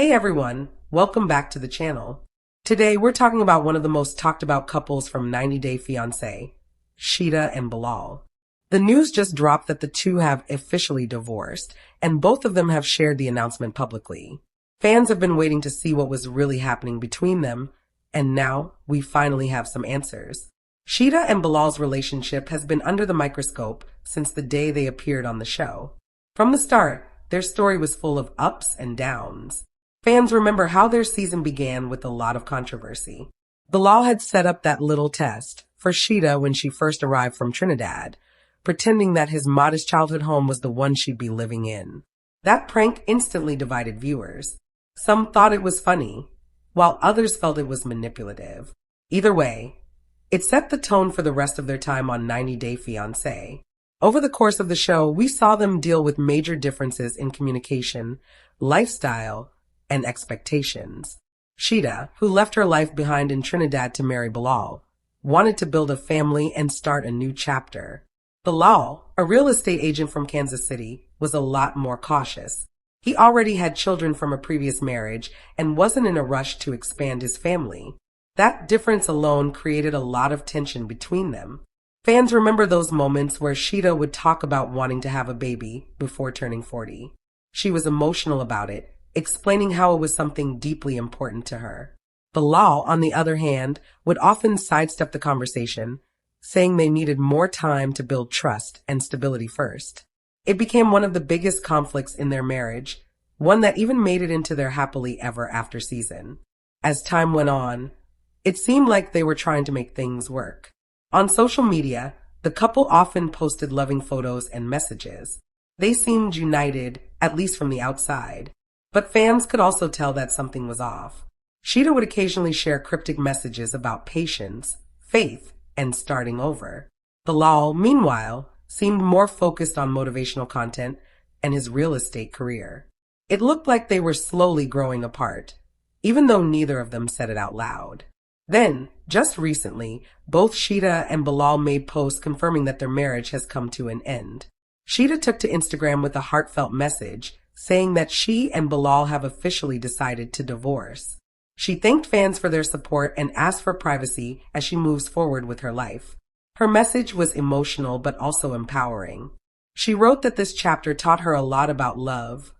Hey everyone, welcome back to the channel. Today we're talking about one of the most talked about couples from 90 Day Fiancé, Sheeta and Bilal. The news just dropped that the two have officially divorced, and both of them have shared the announcement publicly. Fans have been waiting to see what was really happening between them, and now we finally have some answers. Sheeta and Bilal's relationship has been under the microscope since the day they appeared on the show. From the start, their story was full of ups and downs. Fans remember how their season began with a lot of controversy. Bilal had set up that little test for Sheeta when she first arrived from Trinidad, pretending that his modest childhood home was the one she'd be living in. That prank instantly divided viewers. Some thought it was funny, while others felt it was manipulative. Either way, it set the tone for the rest of their time on 90 Day Fiancé. Over the course of the show, we saw them deal with major differences in communication, lifestyle, and expectations. Sheeta, who left her life behind in Trinidad to marry Bilal, wanted to build a family and start a new chapter. Bilal, a real estate agent from Kansas City, was a lot more cautious. He already had children from a previous marriage and wasn't in a rush to expand his family. That difference alone created a lot of tension between them. Fans remember those moments where Sheeta would talk about wanting to have a baby before turning 40. She was emotional about it, explaining how it was something deeply important to her. Bilal, on the other hand, would often sidestep the conversation, saying they needed more time to build trust and stability first. It became one of the biggest conflicts in their marriage, one that even made it into their happily ever after season. As time went on, it seemed like they were trying to make things work. On social media, the couple often posted loving photos and messages. They seemed united, at least from the outside. But fans could also tell that something was off. Sheeta would occasionally share cryptic messages about patience, faith, and starting over. Bilal, meanwhile, seemed more focused on motivational content and his real estate career. It looked like they were slowly growing apart, even though neither of them said it out loud. Then, just recently, both Sheeta and Bilal made posts confirming that their marriage has come to an end. Sheeta took to Instagram with a heartfelt message, saying that she and Bilal have officially decided to divorce. She thanked fans for their support and asked for privacy as she moves forward with her life. Her message was emotional but also empowering. She wrote that this chapter taught her a lot about love,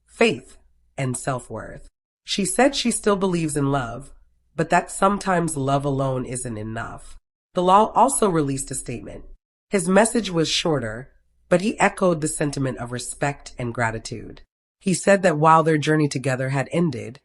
faith, and self-worth. She said she still believes in love, but that sometimes love alone isn't enough. Bilal also released a statement. His message was shorter, but he echoed the sentiment of respect and gratitude. He said that while their journey together had ended,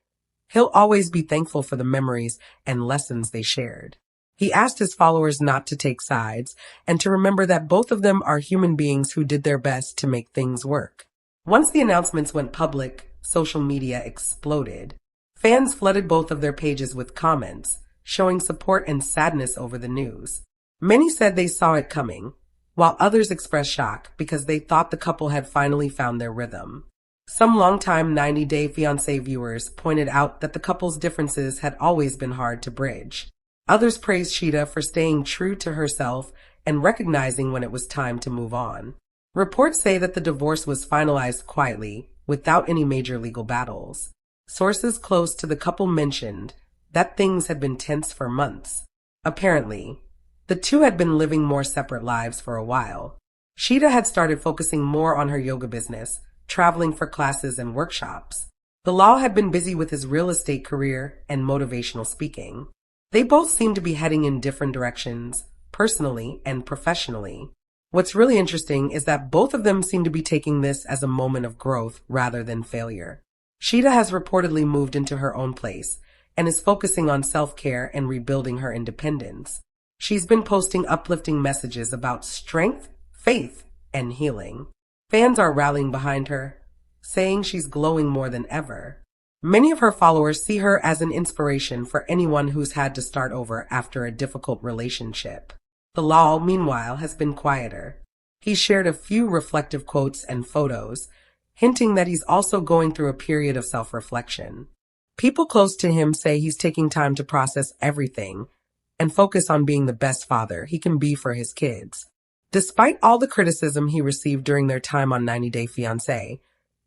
he'll always be thankful for the memories and lessons they shared. He asked his followers not to take sides and to remember that both of them are human beings who did their best to make things work. Once the announcements went public, social media exploded. Fans flooded both of their pages with comments, showing support and sadness over the news. Many said they saw it coming, while others expressed shock because they thought the couple had finally found their rhythm. Some longtime 90 Day Fiancé viewers pointed out that the couple's differences had always been hard to bridge. Others praised Sheeta for staying true to herself and recognizing when it was time to move on. Reports say that the divorce was finalized quietly, without any major legal battles. Sources close to the couple mentioned that things had been tense for months. Apparently, the two had been living more separate lives for a while. Sheeta had started focusing more on her yoga business, traveling for classes and workshops. Bilal had been busy with his real estate career and motivational speaking. They both seemed to be heading in different directions, personally and professionally. What's really interesting is that both of them seem to be taking this as a moment of growth rather than failure. Sheeta has reportedly moved into her own place and is focusing on self-care and rebuilding her independence. She's been posting uplifting messages about strength, faith, and healing. Fans are rallying behind her, saying she's glowing more than ever. Many of her followers see her as an inspiration for anyone who's had to start over after a difficult relationship. Bilal, meanwhile, has been quieter. He shared a few reflective quotes and photos, hinting that he's also going through a period of self-reflection. People close to him say he's taking time to process everything and focus on being the best father he can be for his kids. Despite all the criticism he received during their time on 90 Day Fiancé,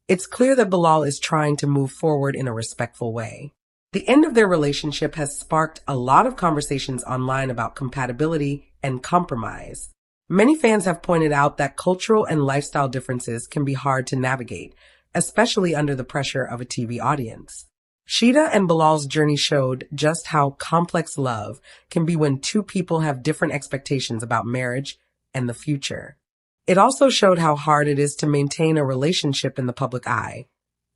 It's clear that Bilal is trying to move forward in a respectful way. The end of their relationship has sparked a lot of conversations online about compatibility and compromise. Many fans have pointed out that cultural and lifestyle differences can be hard to navigate, especially under the pressure of a TV audience. Sheeta and Bilal's journey showed just how complex love can be when two people have different expectations about marriage and the future. It also showed how hard it is to maintain a relationship in the public eye,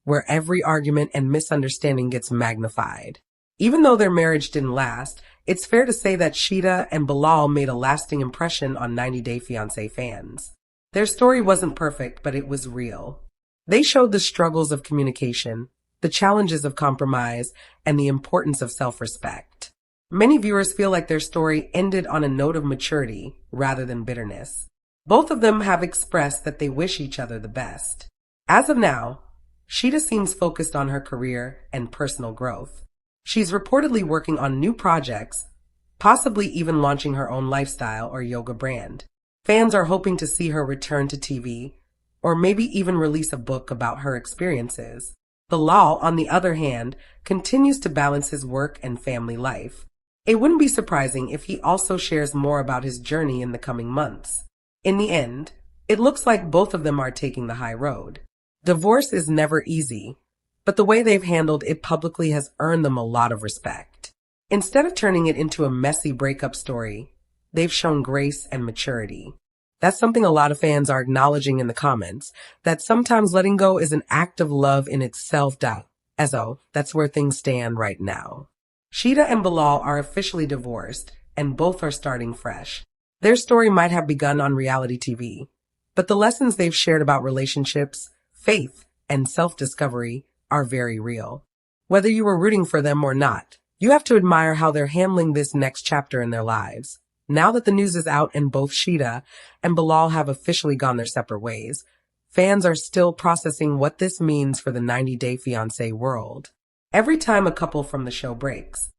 where every argument and misunderstanding gets magnified. Even though their marriage didn't last, it's fair to say that Sheeta and Bilal made a lasting impression on 90 Day Fiancé fans. Their story wasn't perfect, but it was real. They showed the struggles of communication, the challenges of compromise, and the importance of self-respect. Many viewers feel like their story ended on a note of maturity rather than bitterness. Both of them have expressed that they wish each other the best. As of now, Sheeta seems focused on her career and personal growth. She's reportedly working on new projects, possibly even launching her own lifestyle or yoga brand. Fans are hoping to see her return to TV, or maybe even release a book about her experiences. Bilal, on the other hand, continues to balance his work and family life. It wouldn't be surprising if he also shares more about his journey in the coming months. In the end, it looks like both of them are taking the high road. Divorce is never easy, but the way they've handled it publicly has earned them a lot of respect. Instead of turning it into a messy breakup story, they've shown grace and maturity. That's something a lot of fans are acknowledging in the comments, that sometimes letting go is an act of love in itself. That's where things stand right now. Sheeta and Bilal are officially divorced, and both are starting fresh. Their story might have begun on reality TV, but the lessons they've shared about relationships, faith, and self-discovery are very real. Whether you were rooting for them or not, you have to admire how they're handling this next chapter in their lives. Now that the news is out and both Sheeta and Bilal have officially gone their separate ways, fans are still processing what this means for the 90 Day Fiancé world. Every time a couple from the show breaks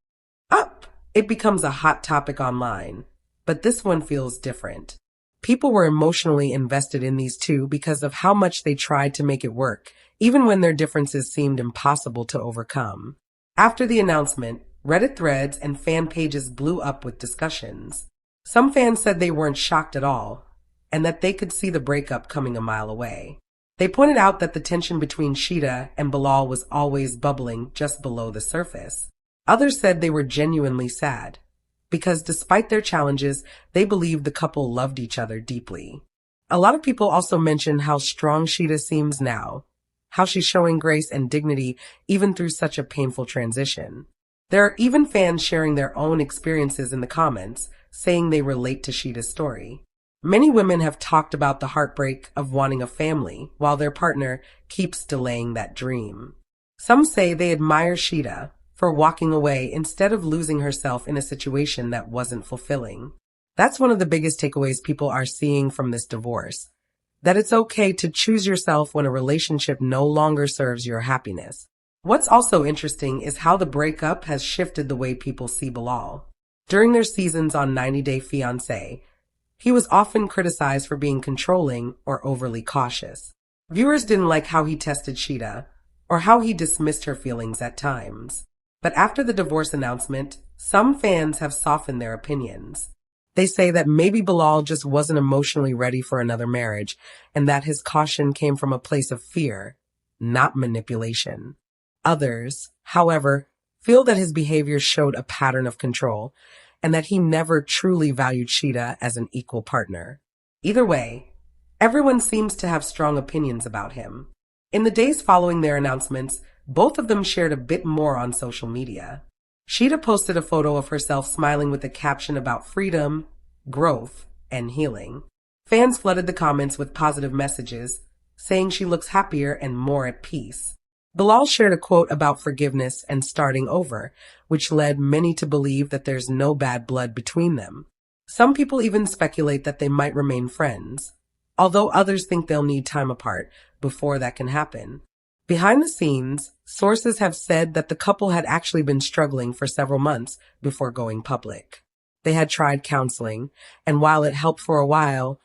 up, it becomes a hot topic online. But this one feels different. People were emotionally invested in these two because of how much they tried to make it work, even when their differences seemed impossible to overcome. After the announcement, Reddit threads and fan pages blew up with discussions. Some fans said they weren't shocked at all, and that they could see the breakup coming a mile away. They pointed out that the tension between Sheeta and Bilal was always bubbling just below the surface. Others said they were genuinely sad, because despite their challenges, they believed the couple loved each other deeply. A lot of people also mentioned how strong Sheeta seems now, how she's showing grace and dignity even through such a painful transition. There are even fans sharing their own experiences in the comments, saying they relate to Sheeta's story. Many women have talked about the heartbreak of wanting a family while their partner keeps delaying that dream. Some say they admire Sheeta for walking away instead of losing herself in a situation that wasn't fulfilling. That's one of the biggest takeaways people are seeing from this divorce, that it's okay to choose yourself when a relationship no longer serves your happiness. What's also interesting is how the breakup has shifted the way people see Bilal. During their seasons on 90 Day Fiancé, he was often criticized for being controlling or overly cautious. Viewers didn't like how he tested Sheeta, or how he dismissed her feelings at times. But after the divorce announcement, some fans have softened their opinions. They say that maybe Bilal just wasn't emotionally ready for another marriage, and that his caution came from a place of fear, not manipulation. Others, however, feel that his behavior showed a pattern of control, and that he never truly valued Sheeta as an equal partner. Either way, everyone seems to have strong opinions about him. In the days following their announcements, both of them shared a bit more on social media. Sheeta posted a photo of herself smiling with a caption about freedom, growth, and healing. Fans flooded the comments with positive messages, saying she looks happier and more at peace. Bilal shared a quote about forgiveness and starting over, which led many to believe that there's no bad blood between them. Some people even speculate that they might remain friends, although others think they'll need time apart before that can happen. Behind the scenes, sources have said that the couple had actually been struggling for several months before going public. They had tried counseling, and while it helped for a while,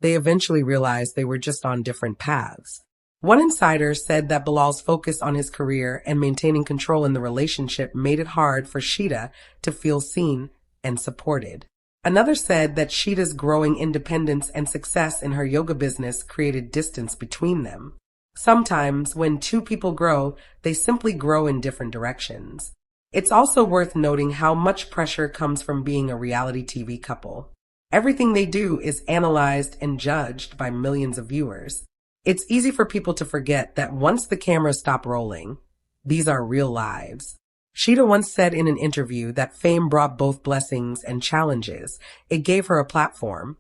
they eventually realized they were just on different paths. One insider said that Bilal's focus on his career and maintaining control in the relationship made it hard for Sheeta to feel seen and supported. Another said that Sheeta's growing independence and success in her yoga business created distance between them. Sometimes, when two people grow, they simply grow in different directions. It's also worth noting how much pressure comes from being a reality TV couple. Everything they do is analyzed and judged by millions of viewers. It's easy for people to forget that once the cameras stop rolling, these are real lives. Sheeta once said in an interview that fame brought both blessings and challenges. It gave her a platform,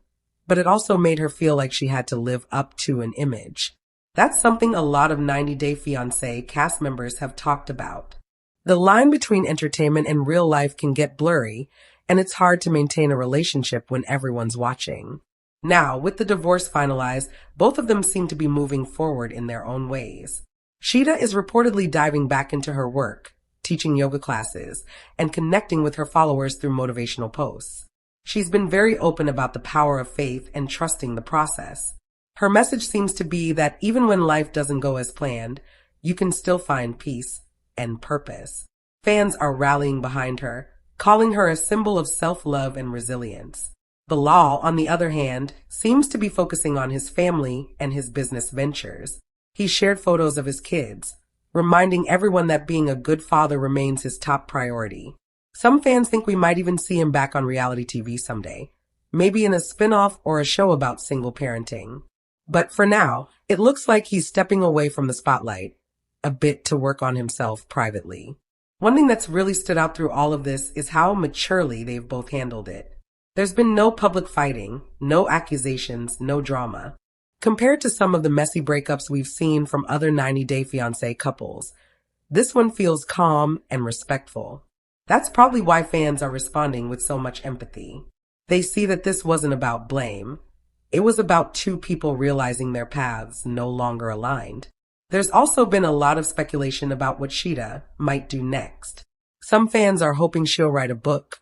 but it also made her feel like she had to live up to an image. That's something a lot of 90 Day Fiancé cast members have talked about. The line between entertainment and real life can get blurry, and it's hard to maintain a relationship when everyone's watching. Now, with the divorce finalized, both of them seem to be moving forward in their own ways. Sheeta is reportedly diving back into her work, teaching yoga classes, and connecting with her followers through motivational posts. She's been very open about the power of faith and trusting the process. Her message seems to be that even when life doesn't go as planned, you can still find peace and purpose. Fans are rallying behind her, calling her a symbol of self-love and resilience. Bilal, on the other hand, seems to be focusing on his family and his business ventures. He shared photos of his kids, reminding everyone that being a good father remains his top priority. Some fans think we might even see him back on reality TV someday, maybe in a spin-off or a show about single parenting. But for now, it looks like he's stepping away from the spotlight a bit to work on himself privately. One thing that's really stood out through all of this is how maturely they've both handled it. There's been no public fighting, no accusations, no drama. Compared to some of the messy breakups we've seen from other 90 Day Fiancé couples, this one feels calm and respectful. That's probably why fans are responding with so much empathy. They see that this wasn't about blame. It was about two people realizing their paths no longer aligned. There's also been a lot of speculation about what Sheeta might do next. Some fans are hoping she'll write a book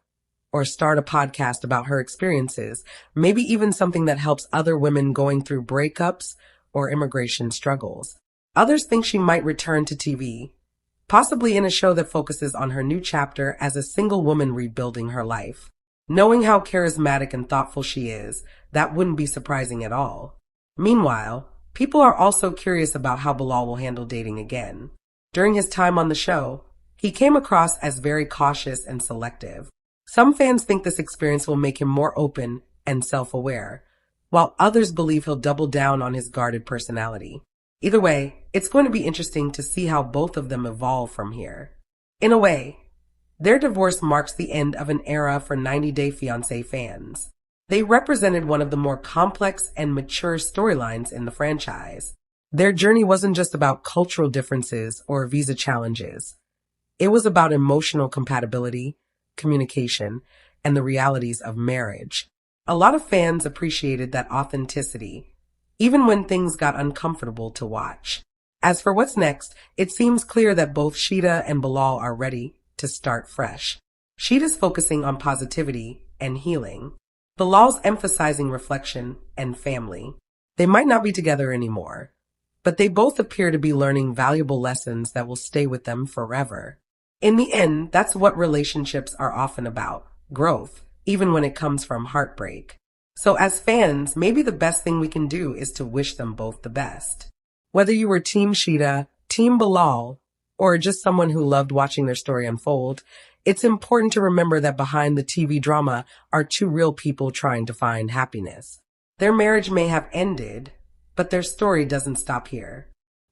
or start a podcast about her experiences, maybe even something that helps other women going through breakups or immigration struggles. Others think she might return to TV, possibly in a show that focuses on her new chapter as a single woman rebuilding her life. Knowing how charismatic and thoughtful she is, that wouldn't be surprising at all. Meanwhile, people are also curious about how Bilal will handle dating again. During his time on the show, he came across as very cautious and selective. Some fans think this experience will make him more open and self-aware, while others believe he'll double down on his guarded personality. Either way, it's going to be interesting to see how both of them evolve from here. In a way, their divorce marks the end of an era for 90 Day Fiancé fans. They represented one of the more complex and mature storylines in the franchise. Their journey wasn't just about cultural differences or visa challenges. It was about emotional compatibility, communication, and the realities of marriage. A lot of fans appreciated that authenticity, even when things got uncomfortable to watch. As for what's next, it seems clear that both Sheeta and Bilal are ready to start fresh. Sheeta's focusing on positivity and healing. Bilal's emphasizing reflection and family. They might not be together anymore, but they both appear to be learning valuable lessons that will stay with them forever. In the end, that's what relationships are often about, growth, even when it comes from heartbreak. So as fans, maybe the best thing we can do is to wish them both the best. Whether you were Team Sheeta, Team Bilal, or just someone who loved watching their story unfold, it's important to remember that behind the TV drama are two real people trying to find happiness. Their marriage may have ended, but their story doesn't stop here.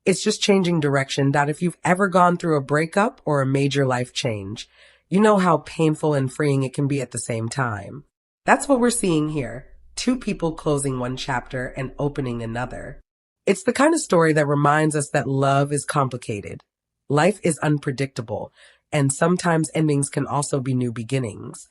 It's just changing direction. That if you've ever gone through a breakup or a major life change, you know how painful and freeing it can be at the same time. That's what we're seeing here. Two people closing one chapter and opening another. It's the kind of story that reminds us that love is complicated. Life is unpredictable, and sometimes endings can also be new beginnings.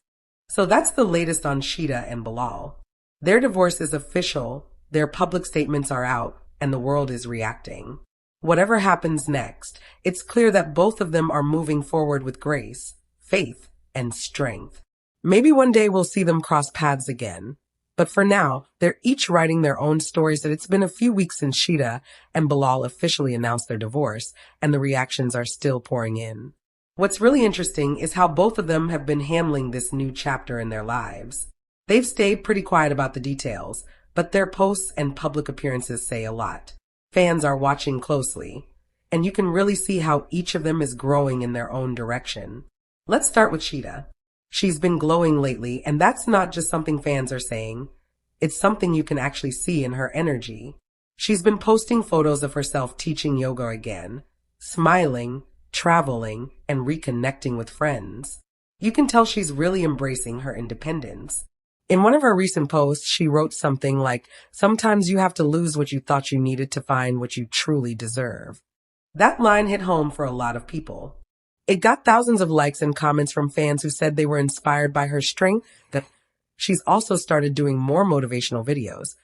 So that's the latest on Sheeta and Bilal. Their divorce is official, their public statements are out, and the world is reacting. Whatever happens next, it's clear that both of them are moving forward with grace, faith, and strength. Maybe one day we'll see them cross paths again, But for now, they're each writing their own stories that it's been a few weeks since Sheeta and Bilal officially announced their divorce, and the reactions are still pouring in. What's really interesting is how both of them have been handling this new chapter in their lives. They've stayed pretty quiet about the details, but their posts and public appearances say a lot. Fans are watching closely, and you can really see how each of them is growing in their own direction. Let's start with Sheeta. She's been glowing lately, and that's not just something fans are saying. It's something you can actually see in her energy. She's been posting photos of herself teaching yoga again, smiling, traveling, and reconnecting with friends. You can tell she's really embracing her independence. In one of her recent posts, she wrote something like, "Sometimes you have to lose what you thought you needed to find what you truly deserve." That line hit home for a lot of people. It got thousands of likes and comments from fans who said they were inspired by her strength. She's also started doing more motivational videos,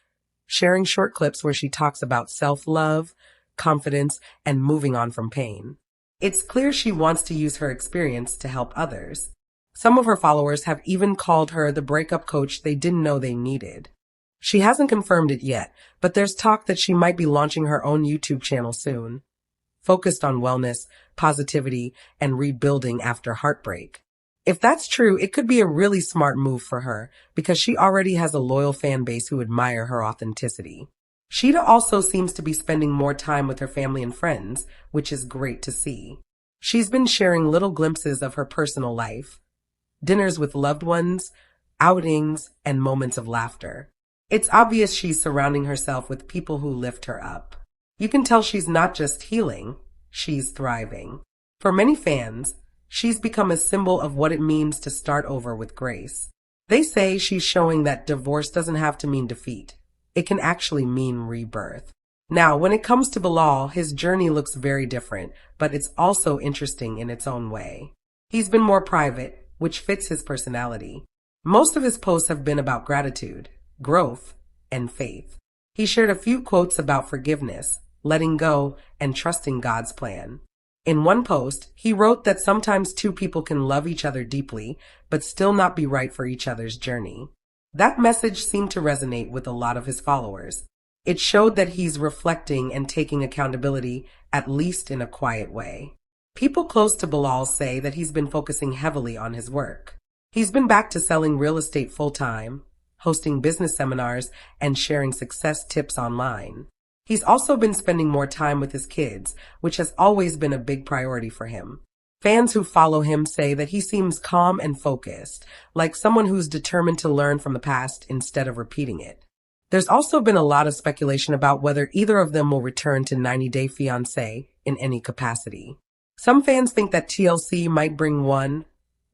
sharing short clips where she talks about self-love, confidence, and moving on from pain. It's clear she wants to use her experience to help others. Some of her followers have even called her the breakup coach they didn't know they needed. She hasn't confirmed it yet, but there's talk that she might be launching her own YouTube channel soon, focused on wellness, positivity, and rebuilding after heartbreak. If that's true, it could be a really smart move for her because she already has a loyal fan base who admire her authenticity. Sheeta also seems to be spending more time with her family and friends, which is great to see. She's been sharing little glimpses of her personal life, dinners with loved ones, outings, and moments of laughter. It's obvious she's surrounding herself with people who lift her up. You can tell she's not just healing, she's thriving. For many fans, she's become a symbol of what it means to start over with grace. They say she's showing that divorce doesn't have to mean defeat. It can actually mean rebirth. Now, when it comes to Bilal, his journey looks very different, but it's also interesting in its own way. He's been more private, which fits his personality. Most of his posts have been about gratitude, growth, and faith. He shared a few quotes about forgiveness, letting go, and trusting God's plan. In one post, he wrote that sometimes two people can love each other deeply, but still not be right for each other's journey. That message seemed to resonate with a lot of his followers. It showed that he's reflecting and taking accountability, at least in a quiet way. People close to Bilal say that he's been focusing heavily on his work. He's been back to selling real estate full-time, hosting business seminars, and sharing success tips online. He's also been spending more time with his kids, which has always been a big priority for him. Fans who follow him say that he seems calm and focused, like someone who's determined to learn from the past instead of repeating it. There's also been a lot of speculation about whether either of them will return to 90 Day Fiancé in any capacity. Some fans think that TLC might bring one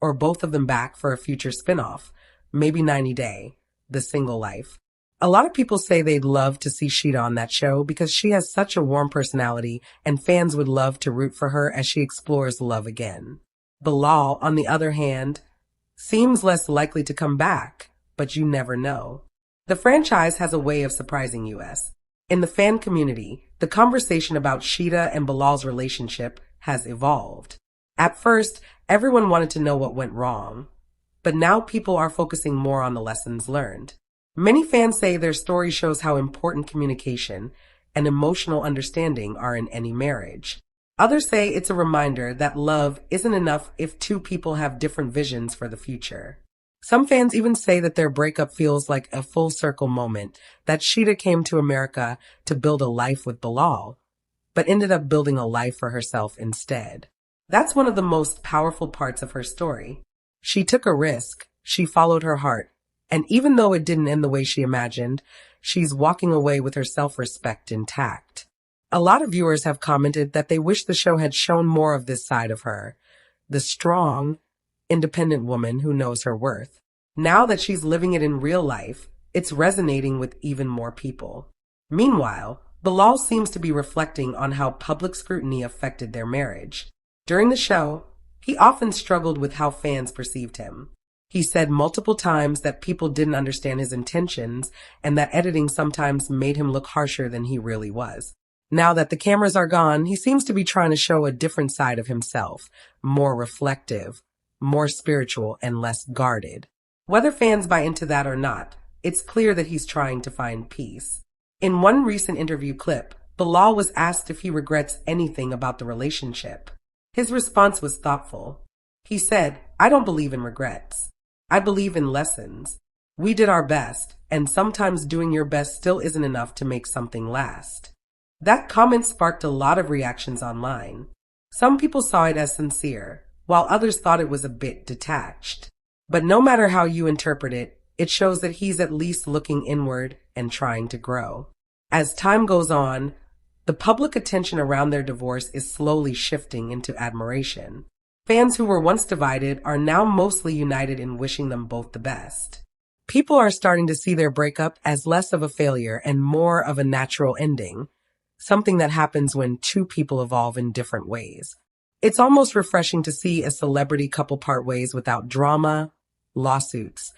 or both of them back for a future spin-off, maybe 90 Day, The Single Life. A lot of people say they'd love to see Sheeta on that show because she has such a warm personality and fans would love to root for her as she explores love again. Bilal, on the other hand, seems less likely to come back, but you never know. The franchise has a way of surprising us. In the fan community, the conversation about Sheeta and Bilal's relationship has evolved. At first, everyone wanted to know what went wrong, but now people are focusing more on the lessons learned. Many fans say their story shows how important communication and emotional understanding are in any marriage. Others say it's a reminder that love isn't enough if two people have different visions for the future. Some fans even say that their breakup feels like a full circle moment, that Sheeta came to America to build a life with Bilal, but ended up building a life for herself instead. That's one of the most powerful parts of her story. She took a risk, she followed her heart, and even though it didn't end the way she imagined, she's walking away with her self-respect intact. A lot of viewers have commented that they wish the show had shown more of this side of her, the strong, independent woman who knows her worth. Now that she's living it in real life, it's resonating with even more people. Meanwhile, Bilal seems to be reflecting on how public scrutiny affected their marriage. During the show, he often struggled with how fans perceived him. He said multiple times that people didn't understand his intentions and that editing sometimes made him look harsher than he really was. Now that the cameras are gone, he seems to be trying to show a different side of himself, more reflective, more spiritual, and less guarded. Whether fans buy into that or not, It's clear that he's trying to find peace. In one recent interview clip, Bilal was asked if he regrets anything about the relationship. His response was thoughtful. He said, "I don't believe in regrets. I believe in lessons. We did our best, and sometimes doing your best still isn't enough to make something last." That comment sparked a lot of reactions online. Some people saw it as sincere, while others thought it was a bit detached. But no matter how you interpret it, it shows that he's at least looking inward and trying to grow. As time goes on, the public attention around their divorce is slowly shifting into admiration. Fans who were once divided are now mostly united in wishing them both the best. People are starting to see their breakup as less of a failure and more of a natural ending, something that happens when two people evolve in different ways. It's almost refreshing to see a celebrity couple part ways without drama, lawsuits,